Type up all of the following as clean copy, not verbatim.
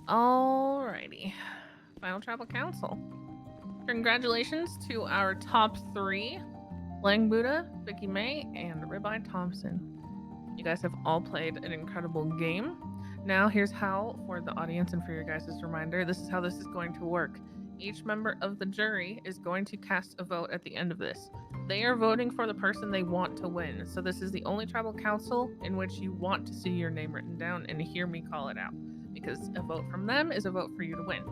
Alrighty. Final Tribal Council. Congratulations to our top 3, Lang Buddha, Vicky May, and Ribeye Thompson. You guys have all played an incredible game. Now, here's how, for the audience and for your guys' reminder, this is how this is going to work. Each member of the jury is going to cast a vote at the end of this. They are voting for the person they want to win. So this is the only tribal council in which you want to see your name written down and hear me call it out. Because a vote from them is a vote for you to win.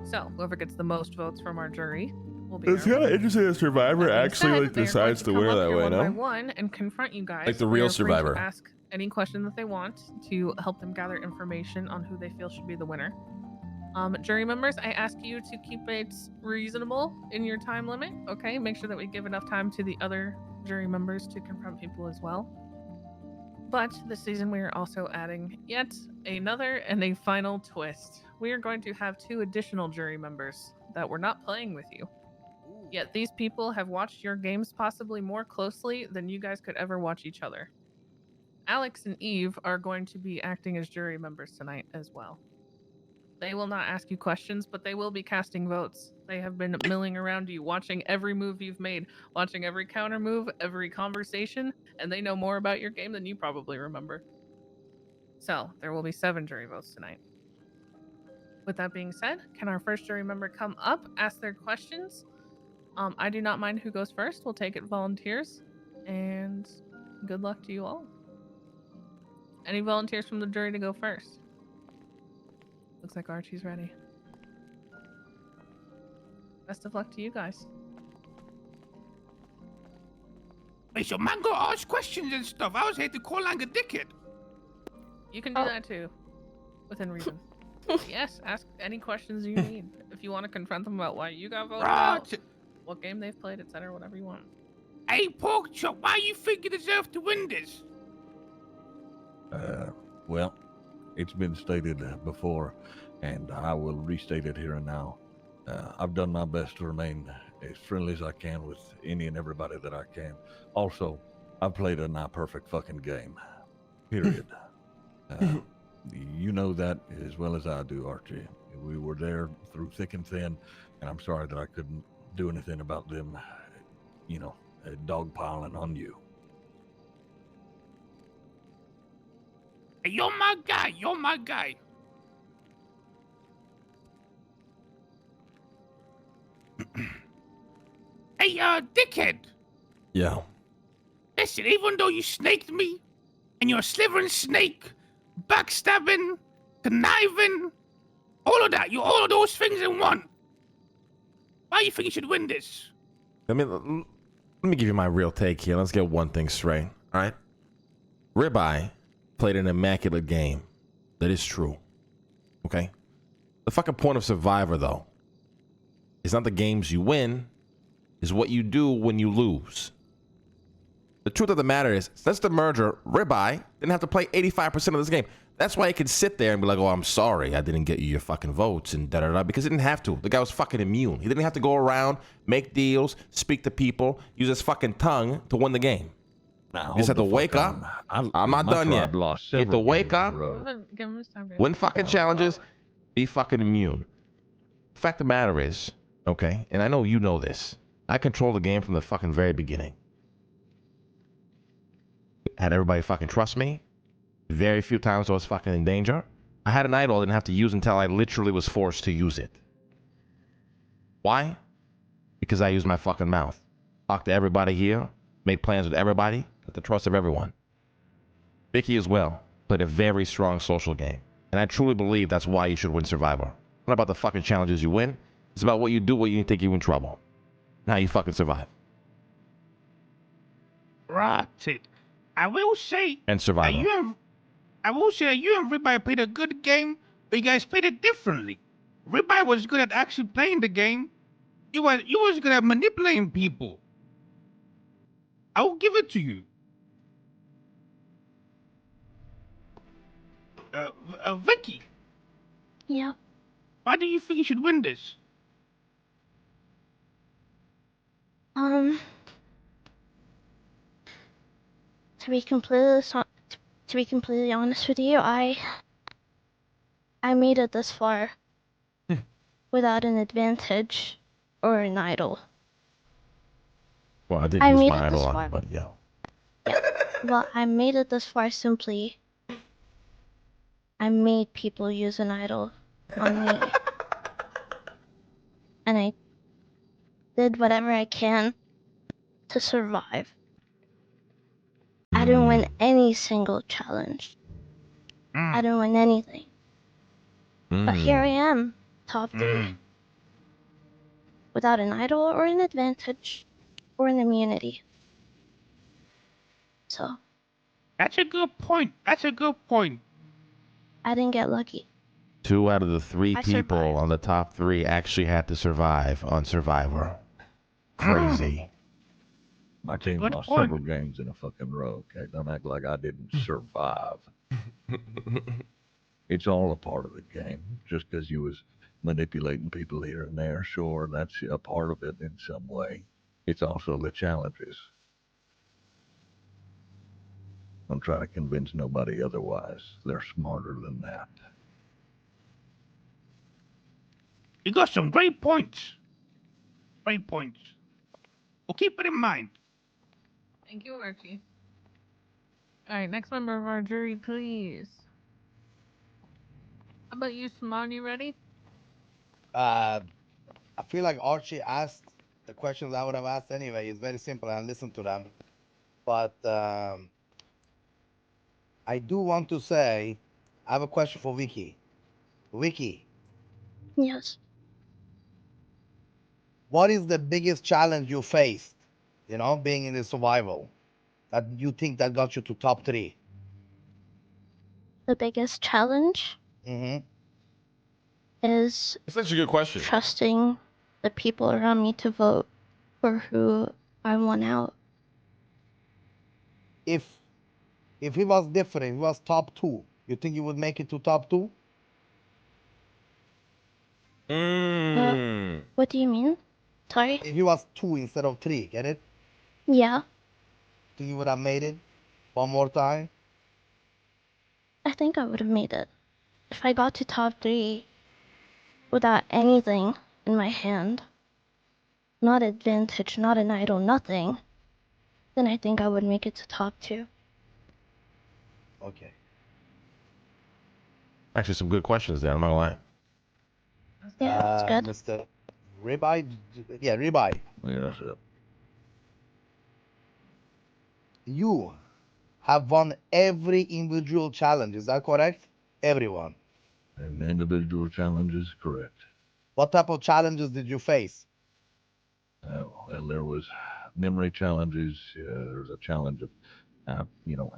So whoever gets the most votes from our jury will be. It's kind of interesting that Survivor actually like decides the winner that way, one no? by one and confront you guys. Like the real Survivor. To ask any question that they want to help them gather information on who they feel should be the winner. Jury members, I ask you to keep it reasonable in your time limit, okay? Make sure that we give enough time to the other jury members to confront people as well. But this season we are also adding yet another and a final twist. We are going to have 2 additional jury members that were not playing with you. Yet these people have watched your games possibly more closely than you guys could ever watch each other. Alex and Eve are going to be acting as jury members tonight as well. They will not ask you questions, but they will be casting votes. They have been milling around you, watching every move you've made, watching every counter move, every conversation, and they know more about your game than you probably remember. So, there will be 7 jury votes tonight. With that being said, can our first jury member come up, ask their questions? I do not mind who goes first. We'll take it volunteers, and good luck to you all. Any volunteers from the jury to go first? Looks like Archie's ready. Best of luck to you guys. Hey, so man go ask questions and stuff. I was here to call like a dickhead. You can do that too, within reason. Yes, ask any questions you need. If you want to confront them about why you got voted out, what game they've played, etc., whatever you want. Hey, pork chop, why you think you deserve to win this? Well, it's been stated before, and I will restate it here and now. I've done my best to remain as friendly as I can with any and everybody that I can. Also, I've played a not perfect fucking game. Period. You know that as well as I do, Archie. We were there through thick and thin, and I'm sorry that I couldn't do anything about them, dogpiling on you. Hey, you're my guy. You're my guy. Hey, dickhead. Yeah. Listen, even though you snaked me, and you're a slithering snake, backstabbing, conniving, all of that, you're all of those things in one. Why do you think you should win this? Let me give you my real take here. Let's get one thing straight. All right. Ribeye played an immaculate game. That is true. Okay. The fucking point of Survivor, though, is not the games you win, is what you do when you lose. The truth of the matter is, since the merger, Ribeye didn't have to play 85% of this game. That's why he could sit there and be like, oh, I'm sorry, I didn't get you your fucking votes and da-da-da, because he didn't have to. The guy was fucking immune. He didn't have to go around, make deals, speak to people, use his fucking tongue to win the game. Now, You just have to wake up. I'm not done yet. You have to wake up, win fucking challenges, be fucking immune. The fact of the matter is, okay, and I know you know this, I control the game from the fucking very beginning. Had everybody fucking trust me. Very few times I was fucking in danger. I had an idol I didn't have to use until I literally was forced to use it. Why? Because I used my fucking mouth. Talked to everybody here, made plans with everybody, got the trust of everyone. Vicky as well played a very strong social game. And I truly believe that's why you should win Survivor. Not about the fucking challenges you win. It's about what you do when you think you're in trouble. And how you fucking survive. Right. I will say... And Survivor. I will say that you and Ribeye played a good game, but you guys played it differently. Ribeye was good at actually playing the game. You was good at manipulating people. I will give it to you. Vicky. Yeah. Why do you think you should win this? To be completely honest with you, I I made it this far without an advantage or an idol. Well, I did I use made my it idol this on, far. but yeah. Well, I made it this far simply. I made people use an idol on me. And I did whatever I can to survive. I didn't win any single challenge. I didn't win anything. But here I am, top 3. Without an idol or an advantage or an immunity. So, That's a good point. That's a good point. I didn't get lucky. 2 out of the 3 I people survived. on the top 3 actually had to survive on Survivor. Crazy. My team Good lost point. several games in a fucking row. Okay, don't act like I didn't survive. It's all a part of the game. Just because you was manipulating people here and there, sure, that's a part of it in some way. It's also the challenges. Don't try to convince nobody otherwise. They're smarter than that. You got some great points. Great points. We'll keep it in mind. Thank you, Archie. All right, next member of our jury, please. How about you, Simone? You ready? I feel like Archie asked the questions I would have asked anyway. It's very simple, and I listened to them. But I do want to say, I have a question for Vicky. Vicky, Yes. what is the biggest challenge you faced? You know, being in the survival, that you think that got you to top 3? The biggest challenge Mm-hmm. is It's such a good question. trusting the people around me to vote for who I want out. If it was different, if it was top 2, you think you would make it to top 2? What do you mean? Sorry? If it was 2 instead of 3, get it? Yeah, Think you would have made it one more time? I think I would have made it. If I got to top 3 without anything in my hand, not advantage, not an idol, nothing, then I think I would make it to top 2. Okay. Actually, some good questions there. I'm not gonna lie. Yeah, that's good. Mr. Ribeye? Yeah, Ribeye. Yeah, that's it. You have won every individual challenge, is that correct? Everyone. And the individual challenge is correct. What type of challenges did you face? Well, there was memory challenges. There was a challenge of,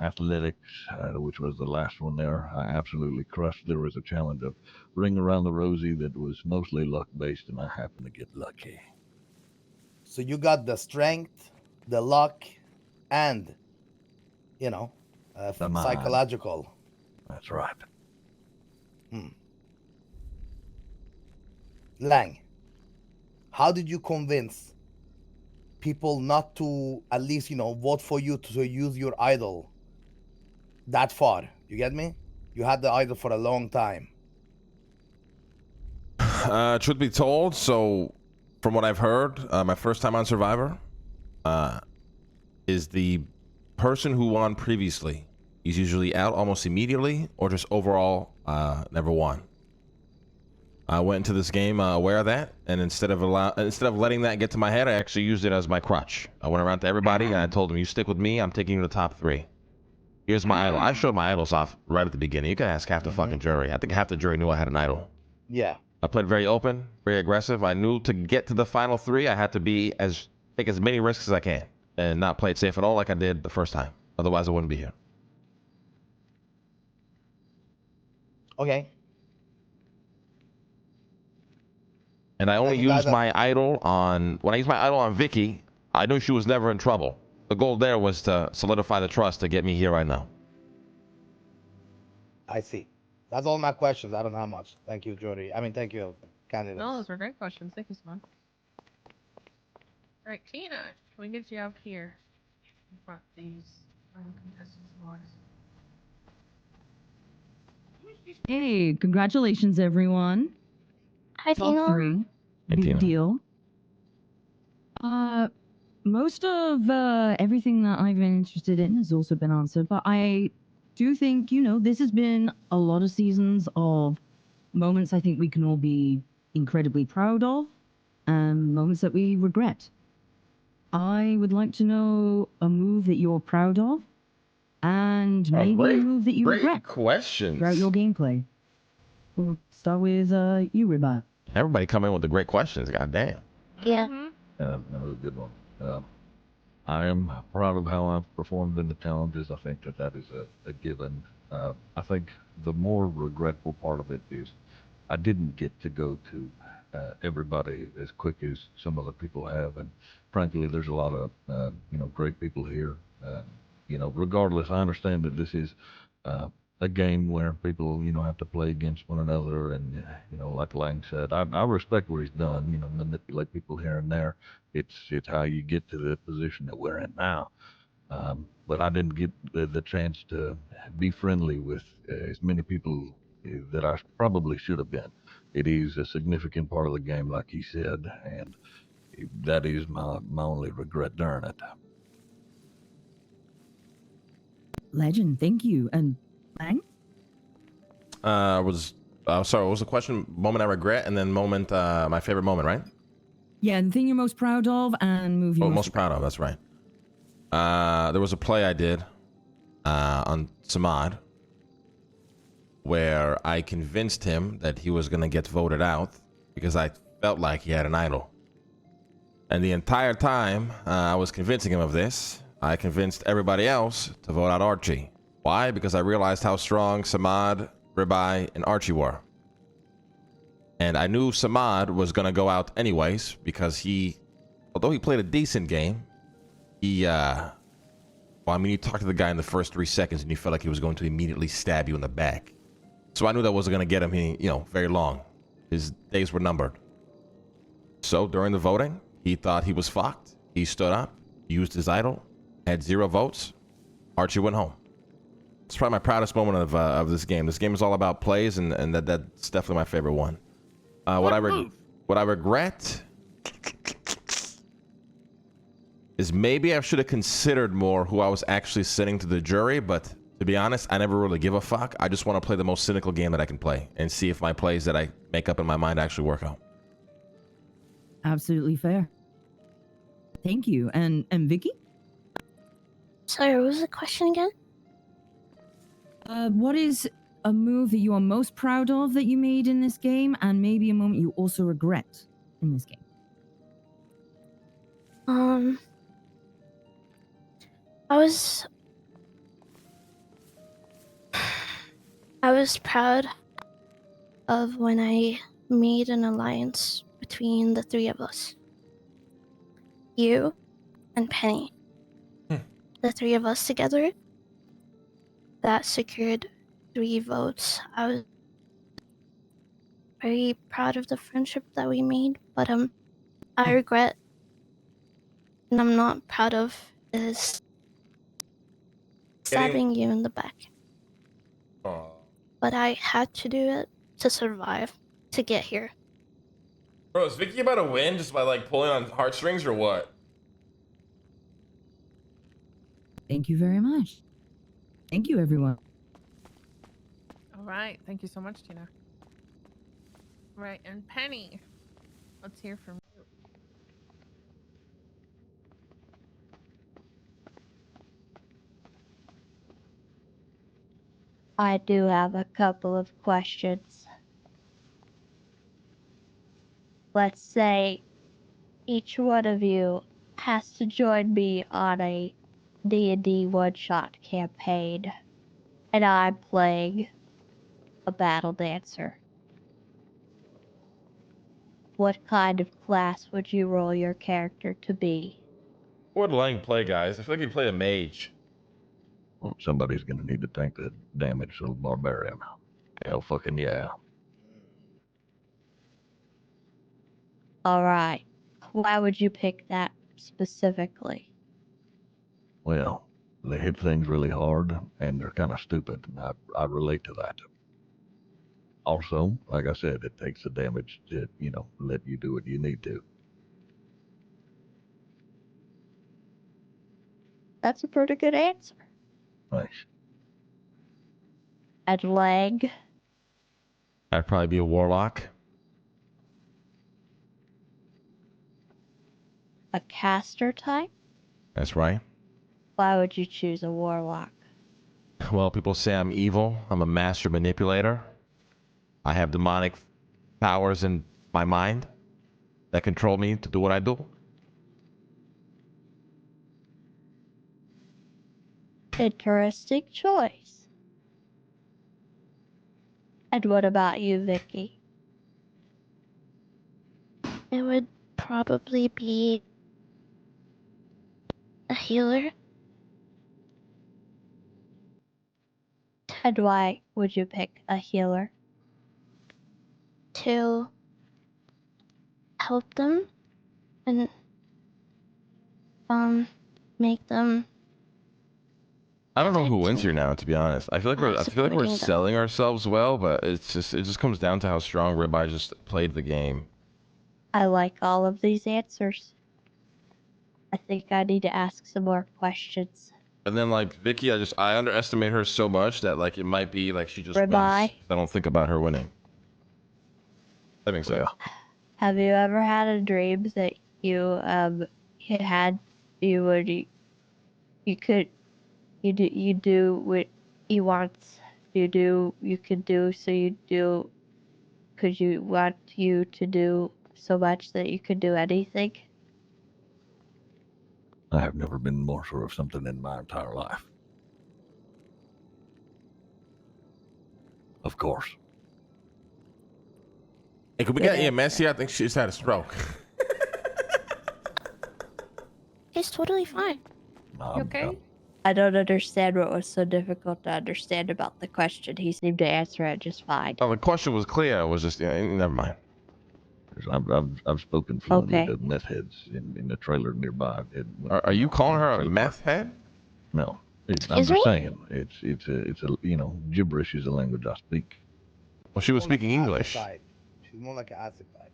athletics, which was the last one there. I absolutely crushed. There was a challenge of ring around the rosy that was mostly luck based, and I happened to get lucky. So you got the strength, the luck, and, you know, The mind. psychological. That's right. Lang, how did you convince people not to at least, vote for you to use your idol that far? You get me? You had the idol for a long time. Truth be told, so from what I've heard, my first time on Survivor is the person who won previously. He's usually out almost immediately, or just overall never won. I went into this game aware of that, and instead of letting that get to my head, I actually used it as my crutch. I went around to everybody and I told them, "You stick with me. I'm taking you to the top 3. Here's my idol." I showed my idols off right at the beginning. You can ask half the fucking jury. I think half the jury knew I had an idol. Yeah. I played very open, very aggressive. I knew to get to the final 3, I had to take as many risks as I can and not play it safe at all like I did the first time. Otherwise, I wouldn't be here. Okay. And I only Then you used got my idol when I used my idol on Vicky, I knew she was never in trouble. The goal there was to solidify the trust to get me here right now. I see. That's all my questions. I don't know how much. Thank you, Jody. Thank you, candidates. No, those were great questions. Thank you, Simone. All right, Tina, can we get you up here? Brought these contestants of ours. Hey, congratulations, everyone. Hi, Top Tina. 3. Hey, Big Tina. deal. Most of everything that I've been interested in has also been answered, but I do think, this has been a lot of seasons of moments I think we can all be incredibly proud of, and moments that we regret. I would like to know a move that you're proud of, and maybe a move that you regret questions. throughout your gameplay. We'll start with you, Ribeye. Everybody come in with the great questions. God damn. Yeah. That was a good one. I am proud of how I've performed in the challenges. I think that is a given. I think the more regretful part of it is I didn't get to go to everybody as quick as some other people have, and frankly, there's a lot of great people here. Regardless, I understand that this is a game where people have to play against one another, and like Lang said, I respect what he's done. Manipulate people here and there. It's how you get to the position that we're in now. But I didn't get the chance to be friendly with as many people that I probably should have been. It is a significant part of the game, like he said, and that is my only regret during it. Legend, thank you. And Lang? Sorry, what was the question? Moment I regret, and then moment, my favorite moment, right? Yeah, the thing you're most proud of, and move you're Most proud of, that's right. There was a play I did on Samad where I convinced him that he was going to get voted out because I felt like he had an idol. And the entire time I was convincing him of this, I convinced everybody else to vote out Archie. Why? Because I realized how strong Samad, Ribeye, and Archie were. And I knew Samad was going to go out anyways because although he played a decent game, you talked to the guy in the first 3 seconds and you felt like he was going to immediately stab you in the back. So I knew that wasn't going to get him, very long. His days were numbered. So during the voting, he thought he was fucked. He stood up, used his idol, had 0 votes. Archie went home. It's probably my proudest moment of this game. This game is all about plays, and that's definitely my favorite one. What I regret is maybe I should have considered more who I was actually sending to the jury, but to be honest, I never really give a fuck. I just want to play the most cynical game that I can play and see if my plays that I make up in my mind actually work out. Absolutely fair. Thank you. And Vicky? Sorry, what was the question again? What is a move that you are most proud of that you made in this game, and maybe a moment you also regret in this game? I was proud of when I made an alliance between the 3 of us. You and Penny. The 3 of us together. That secured 3 votes. I was very proud of the friendship that we made, but I regret and I'm not proud of is stabbing you in the back. But I had to do it to survive, to get here. Bro, is Vicky about to win just by pulling on heartstrings or what? Thank you very much. Thank you, everyone. All right. Thank you so much, Tina. Right. And Penny, let's hear from you. I do have a couple of questions. Let's say each one of you has to join me on a D&D one-shot campaign, and I'm playing a battle dancer. What kind of class would you roll your character to be? What would Lang play, guys? I feel like he'd play a mage. Well, somebody's gonna need to tank the damage, so barbarian. Hell fucking yeah. Alright. Why would you pick that specifically? Well, they hit things really hard, and they're kind of stupid. And I relate to that. Also, like I said, it takes the damage to, let you do what you need to. That's a pretty good answer. Nice. And leg. I'd probably be a warlock. A caster type? That's right. Why would you choose a warlock? Well, people say I'm evil. I'm a master manipulator. I have demonic powers in my mind that control me to do what I do. Interesting choice. And what about you, Vicky? It would probably be a healer. And why would you pick a healer? To help them and make them I don't know who wins protect here now, to be honest. I feel like we're supporting them. selling ourselves well, but it just comes down to how strong Ribeye just played the game. I like all of these answers. I think I need to ask some more questions. And then like Vicky, I underestimate her so much that like it might be like she just wins. Ribeye. I don't think about her winning. That makes sense. Have you ever had a dream that you you do what you want you could do, so you do because you want you to do so much that you could do anything? I have never been more sure of something in my entire life. Of course. Hey, could we get EMS here? I think she just had a stroke. It's totally fine. You okay? I don't understand what was so difficult to understand about the question. He seemed to answer it just fine. Oh, the question was clear. It was just, never mind. I've spoken fluently to meth heads in the trailer nearby. Are you calling her a meth head? No, I'm just saying it's a gibberish is a language I speak. Well, she was speaking English. She's more like an acid type.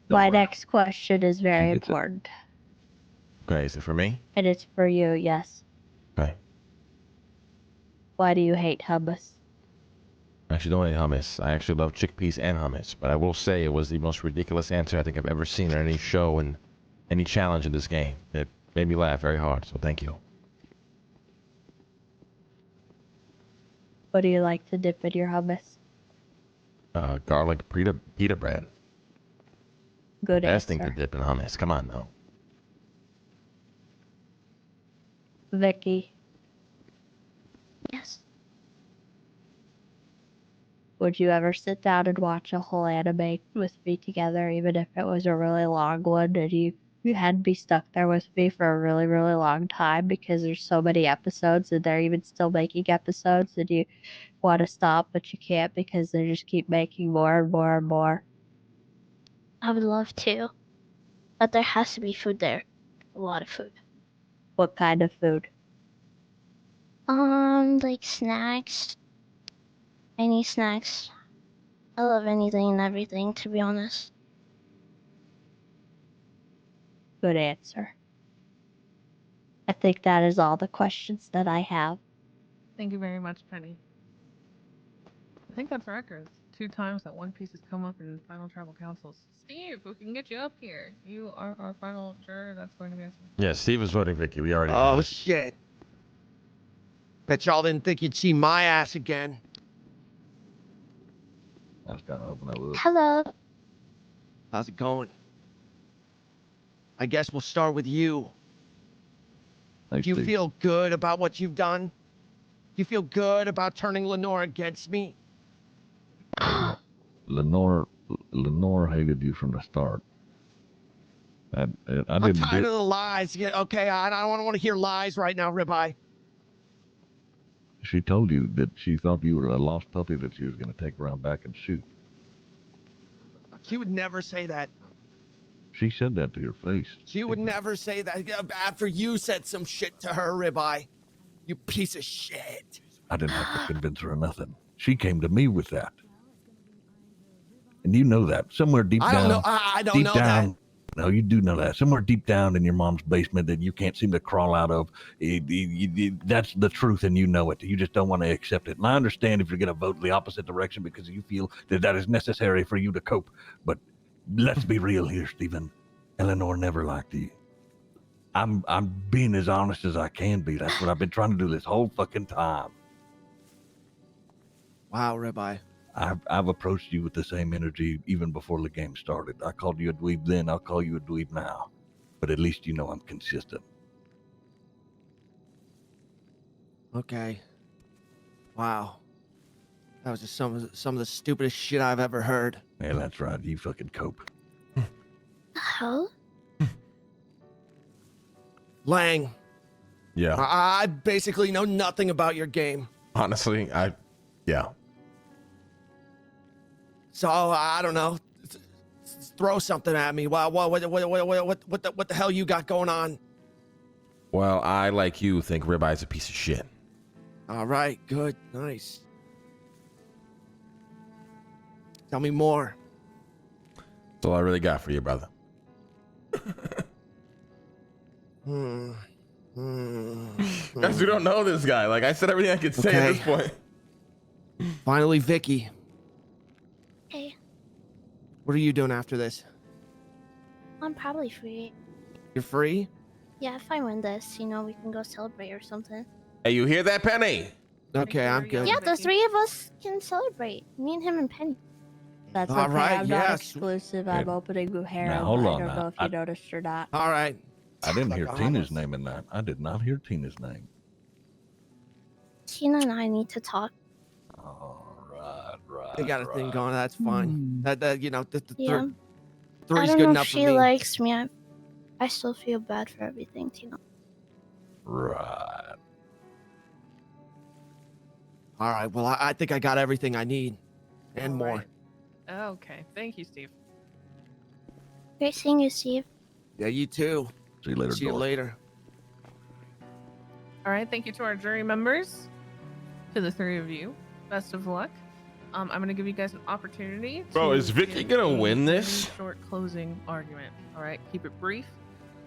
My next question is very important. Okay, is it for me? And it's for you, yes. Okay. Why do you hate hummus? I actually don't eat hummus. I actually love chickpeas and hummus, but I will say it was the most ridiculous answer I think I've ever seen in any show and any challenge in this game. It made me laugh very hard, so thank you. What do you like to dip in your hummus? Garlic pita bread. Good Best thing answer. to dip in hummus. Come on, now. Vicky, Yes. would you ever sit down and watch a whole anime with me together, even if it was a really long one and you had to be stuck there with me for a really, really long time because there's so many episodes and they're even still making episodes and you want to stop but you can't because they just keep making more and more and more? I would love to. But there has to be food there. A lot of food. What kind of food? Like snacks. Any snacks. I love anything and everything, to be honest. Good answer. I think that is all the questions that I have. Thank you very much, Penny. I think that's records. 2 times that One Piece has come up in Final Tribal Councils. Steve, we can get you up here. You are our final juror that's going to be answering. Yeah, Steve is voting Vicky. We already Oh, know. shit. Bet y'all didn't think you'd see my ass again. I was kind of hoping I would. Hello. How's it going? I guess we'll start with you. Thanks, Do you Steve. feel good about what you've done? Do you feel good about turning Lenore against me? Lenore hated you from the start. I I'm didn't tired do of the lies. Yeah, okay, I don't want to hear lies right now, Ribeye. She told you that she thought you were a lost puppy that she was going to take around back and shoot. She would never say that. She said that to your face. She would never say that after you said some shit to her, Ribeye. You piece of shit. I didn't have to convince her of nothing. She came to me with that. And you know that. Somewhere deep I down. don't know. I don't deep know down, that. No, you do know that. Somewhere deep down in your mom's basement that you can't seem to crawl out of. That's the truth, and you know it. You just don't want to accept it. And I understand if you're going to vote the opposite direction because you feel that that is necessary for you to cope. But let's be real here, Stephen. Eleanor never liked you. I'm being as honest as I can be. That's what I've been trying to do this whole fucking time. Wow, Ribeye. I've approached you with the same energy even before the game started. I called you a dweeb then, I'll call you a dweeb now. But at least you know I'm consistent. Okay. Wow. That was just some of the stupidest shit I've ever heard. Yeah, that's right. You fucking cope. Hell? Lang, Yeah. I basically know nothing about your game. Honestly, yeah. So I don't know. Throw something at me. What the hell you got going on? Well, I, like you, think Ribeye's a piece of shit. All right, good, nice. Tell me more. That's all I really got for you, brother. Guys, we don't know this guy. Like I said, everything I could say at this point. Finally, Vicky. Hey, What are you doing after this? I'm probably free. You're free? Yeah, if I win this, we can go celebrate or something. Hey, you hear that, Penny? Okay, I'm good. Yeah, the three of us can celebrate. Me and him and Penny. That's All okay. right, I'm not yes. exclusive. I'm opening with Harem. Now, hold I on don't now. know if you noticed or not. All right. I didn't hear Like Tina's Bahamas. name in that. I did not hear Tina's name. Tina and I need to talk. All right. They got a thing going. That's fine. That the Yeah. I three's don't good know enough if for she me. likes me. I still feel bad for everything, Tina. Right. All right. Well, I think I got everything I need, and All more. right. Okay. Thank you, Steve. Great seeing you, Steve. Yeah, you too. See you later, See you dork. later. All right. Thank you to our jury members, to the three of you. Best of luck. I'm gonna give you guys an opportunity. Bro, to is Vicky give gonna a win very this? Short closing argument. All right. Keep it brief.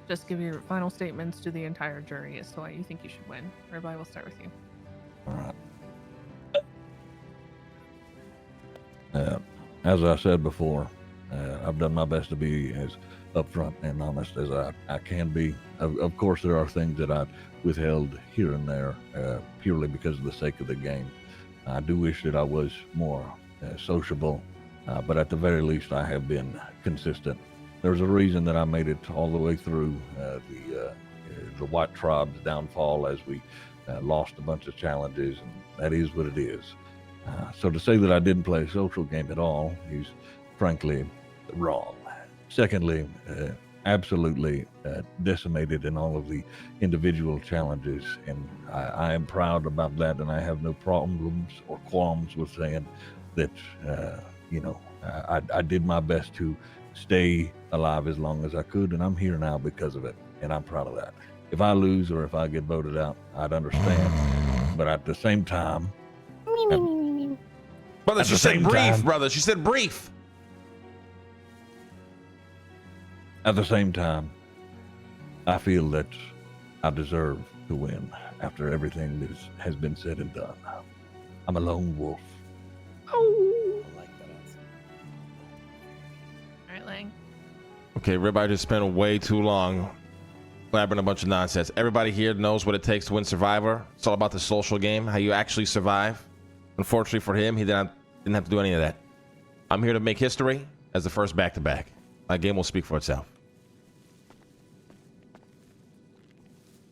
Just give your final statements to the entire jury as to why you think you should win. Ribeye, we'll start with you. All right. As I said before, I've done my best to be as upfront and honest as I can be. Of course, there are things that I've withheld here and there purely because of the sake of the game. I do wish that I was more sociable, but at the very least, I have been consistent. There's a reason that I made it all the way through the White Tribe's downfall as we lost a bunch of challenges, and that is what it is. So to say that I didn't play a social game at all is frankly wrong. Secondly, absolutely decimated in all of the individual challenges, and I am proud about that, and I have no problems or qualms with saying that I did my best to stay alive as long as I could, and I'm here now because of it, and I'm proud of that. If I lose or if I get voted out, I'd understand, but at the same time, Me. Brother, At she the said same brief, time- brother. She said brief. at the same time, I feel that I deserve to win after everything that has been said and done. I'm a lone wolf. All right, Lang. Okay, Ribeye just spent way too long blabbering a bunch of nonsense. Everybody here knows what it takes to win Survivor. It's all about the social game, how you actually survive. Unfortunately for him, he didn't have to do any of that. I'm here to make history as the first back-to-back. My game will speak for itself.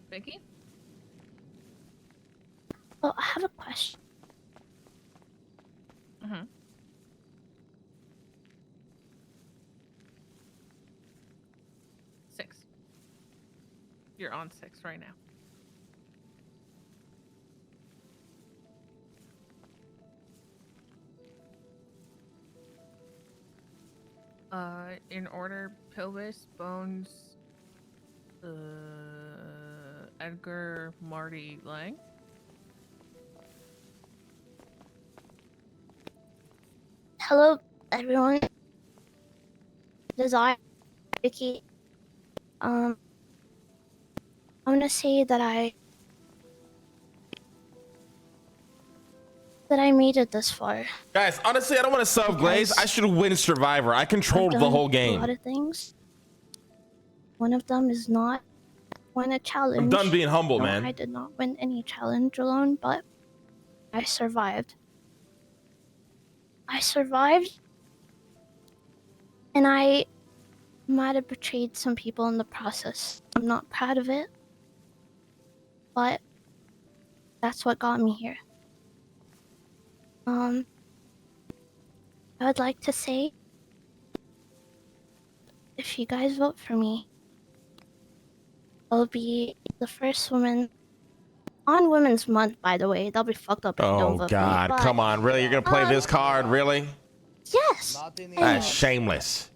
Vicky? Oh, I have a question. Mm-hmm. Six. You're on 6 right now. In order, Pilvis, Bones, Edgar, Marty, Lang. Hello, everyone. desire, Vicky. I'm gonna say that I made it this far. Guys, honestly, I don't want to self-glaze. I should win Survivor. I controlled the whole A lot game. of things. One of them is not win a challenge. I'm done being humble, No, man. I did not win any challenge alone, but I survived. And I might have betrayed some people in the process. I'm not proud of it, but that's what got me here. I would like to say, if you guys vote for me, I'll be the first woman on Women's Month, by the way. That'll be fucked up if you don't Oh vote God, for me. come on, really? You're gonna play this card, really? Yes. That's shameless.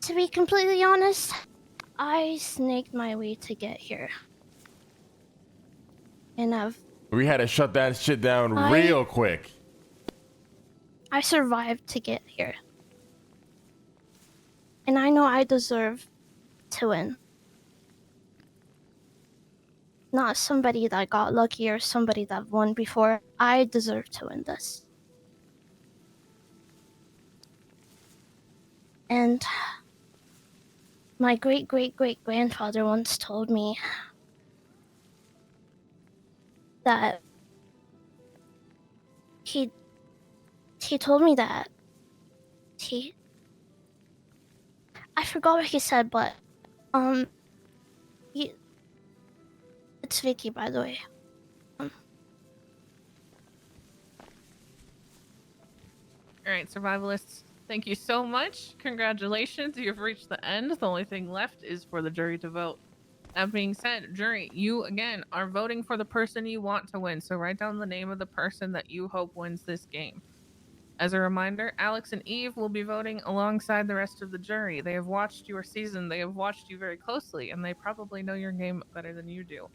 To be completely honest, I snaked my way to get here. And We had to shut that shit down real quick. I survived to get here. And I know I deserve to win. Not somebody that got lucky or somebody that won before. I deserve to win this. And my great-great-great-grandfather once told me that he told me that I forgot what he said, but it's Vicky, by the way. All right, survivalists, thank you so much. Congratulations, you've reached the end. The only thing left is for the jury to vote. That being said, jury, you again are voting for the person you want to win. So write down the name of the person that you hope wins this game. As a reminder, Alex and Eve will be voting alongside the rest of the jury. They have watched your season, they have watched you very closely, and they probably know your game better than you do.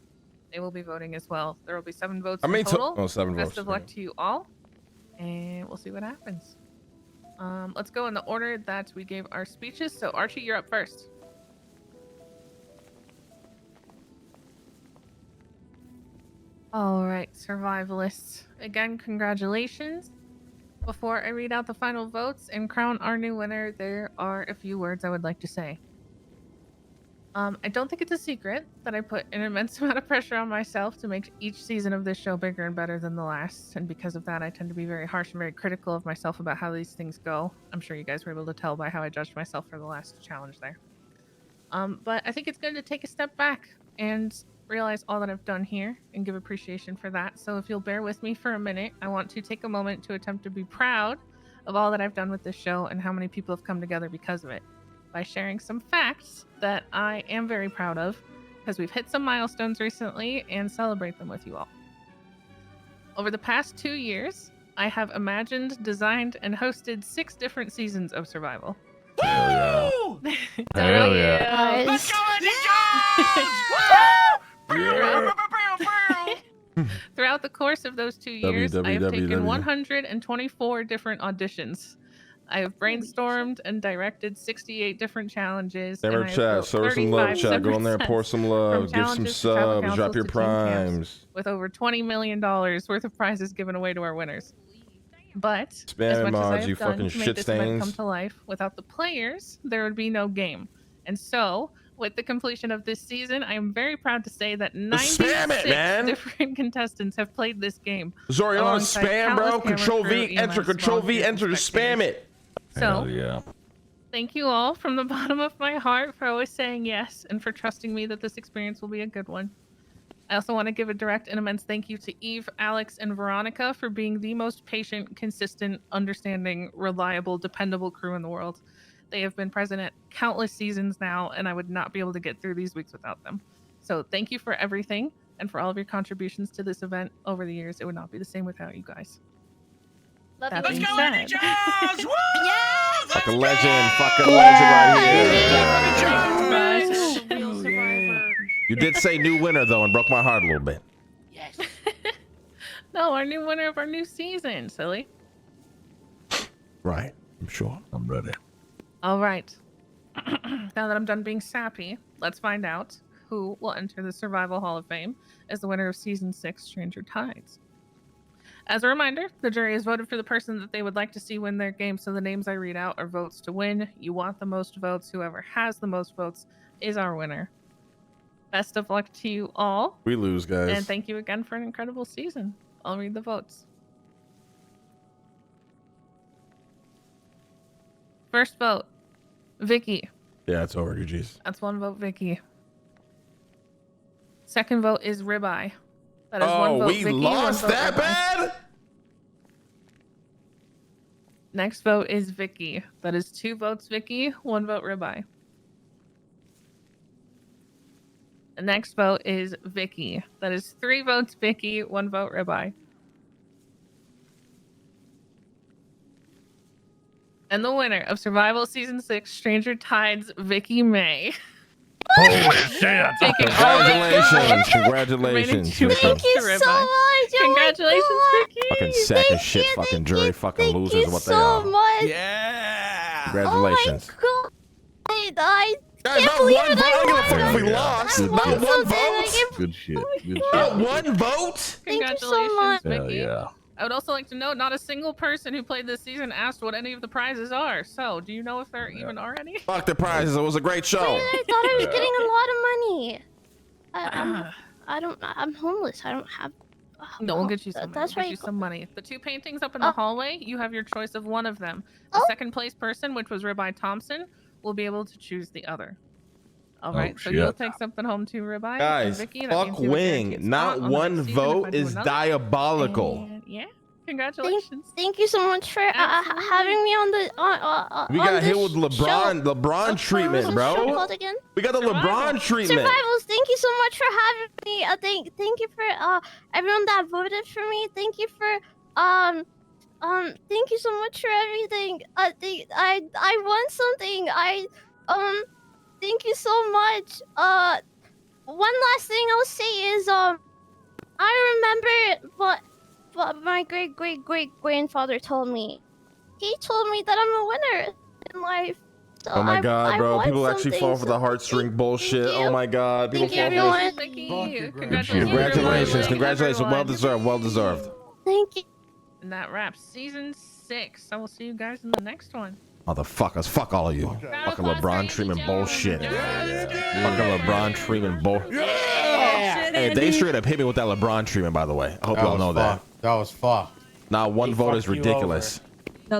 They will be voting as well. There will be 7 votes in total. 7 votes. Best of luck to you all, and we'll see what happens. Let's go in the order that we gave our speeches. So Archie, you're up first. All right, survivalists. Again, congratulations. Before I read out the final votes and crown our new winner, there are a few words I would like to say. I don't think it's a secret that I put an immense amount of pressure on myself to make each season of this show bigger and better than the last. And because of that, I tend to be very harsh and very critical of myself about how these things go. I'm sure you guys were able to tell by how I judged myself for the last challenge there. But I think it's good to take a step back and realize all that I've done here and give appreciation for that. So if you'll bear with me for a minute, I want to take a moment to attempt to be proud of all that I've done with this show and how many people have come together because of it, by sharing some facts that I am very proud of, because we've hit some milestones recently, and celebrate them with you all. Over the past 2 years, I have imagined, designed, and hosted 6 different seasons of Survival. Hell yeah. Hell yeah. Let's go, Throughout the course of those 2 years, I have taken www. 124 different auditions. I have brainstormed and directed 68 different challenges. Never chat, show her some love, chat. Go in there, pour some love, give some subs, drop your primes. With over $20 million worth of prizes given away to our winners. But Spam as much as I emoji, have done fucking to make shit this event come stains. to life, without the players, there would be no game. And so, with the completion of this season, I am very proud to say that 96 different contestants have played this game. Zori, you want to alongside spam, bro? countless Control camera V, crew, enter, EMS, Control V, volunteers, enter to and spam spectators. it. So, Hell yeah. thank you all from the bottom of my heart for always saying yes and for trusting me that this experience will be a good one. I also want to give a direct and immense thank you to Eve, Alex, and Veronica for being the most patient, consistent, understanding, reliable, dependable crew in the world. They have been present at countless seasons now, and I would not be able to get through these weeks without them. So thank you for everything and for all of your contributions to this event over the years. It would not be the same without you guys. Love That you. being Let's go, said- Eddie Jones! Woo! Yes! Fucking legend, fucking legend right here. You did say new winner though, and broke my heart a little bit. Yes. No, our new winner of our new season, silly. Right. I'm sure. I'm ready. All right. Now that I'm done being sappy, let's find out who will enter the Survival Hall of Fame as the winner of Season 6 Stranger Tides. As a reminder, the jury has voted for the person that they would like to see win their game, so the names I read out are votes to win. You want the most votes. Whoever has the most votes is our winner. Best of luck to you all. We lose, guys. And thank you again for an incredible season. I'll read the votes. First vote, Vicky. Yeah, it's over, GG's. That's one vote, Vicky. Second vote is Ribeye. That is one vote, we Vicky, lost one vote, that Ribeye. bad? Next vote is Vicky. That is 2 votes, Vicky, 1 vote, Ribeye. The next vote is Vicky. That is 3 votes, Vicky, 1 vote, Ribeye. And the winner of Survival Season 6 Stranger Tides, Vicky May. Holy shit! Taking all the Congratulations. remaining Congratulations. 2 Vicky. votes Thank you to so Ribeye. much. Oh my Congratulations, God. Vicky. Fucking sack of shit, fucking jury, fucking losers, what they are. Thank you so much. Yeah. Congratulations. Oh my God. I Guys, can't not believe one it. vote. I don't give a I fuck if we won. lost. Good Not shit. one Something I vote. can- Good shit. Good Not shit. one vote. Thank you so Congratulations, much. Hell Vicky. yeah. I would also like to note, not a single person who played this season asked what any of the prizes are. So, do you know if there even are any? Fuck the prizes. It was a great show. I thought I was Yeah. getting a lot of money. I'm homeless. I don't have. No, we'll get you some. That's We'll right. get you some money. The 2 paintings up in the hallway, you have your choice of one of them. The Oh. second place person, which was Ribeye Thompson, will be able to choose the other. All Oh, right, so shit. you'll take something home too, Ribeye. And Guys, Vicky, that fuck means you have a wing. guaranteed Not spot on the one next season if I vote do is another. diabolical. And yeah, congratulations. Thank you so much for Absolutely. having me on the We on got this hit with show. LeBron treatment, What was the show bro. called again? We got the Survival. LeBron treatment. Survivals. Thank you so much for having me. Thank you for everyone that voted for me. Thank you for thank you so much for everything. I won something. Thank you so much. One last thing I'll say is I remember what my great grandfather told me. He told me that I'm a winner in life. So Oh my god, I bro. won People actually something, fall for so the heartstring bullshit. thank Oh you. my god. People Thank you, fall for everyone. this. Vicky, shit. congratulations. Congratulations. everyone. Congratulations. Well deserved. Well deserved. Thank you. And that wraps season 6. I will see you guys in the next one. Motherfuckers. Fuck all of you. Fucking LeBron treatment bullshit. Fucking LeBron treatment bullshit. Hey, they straight up hit me with that LeBron treatment, by the way. I hope y'all know that. That was fucked. Not one He vote is fucked you ridiculous. over.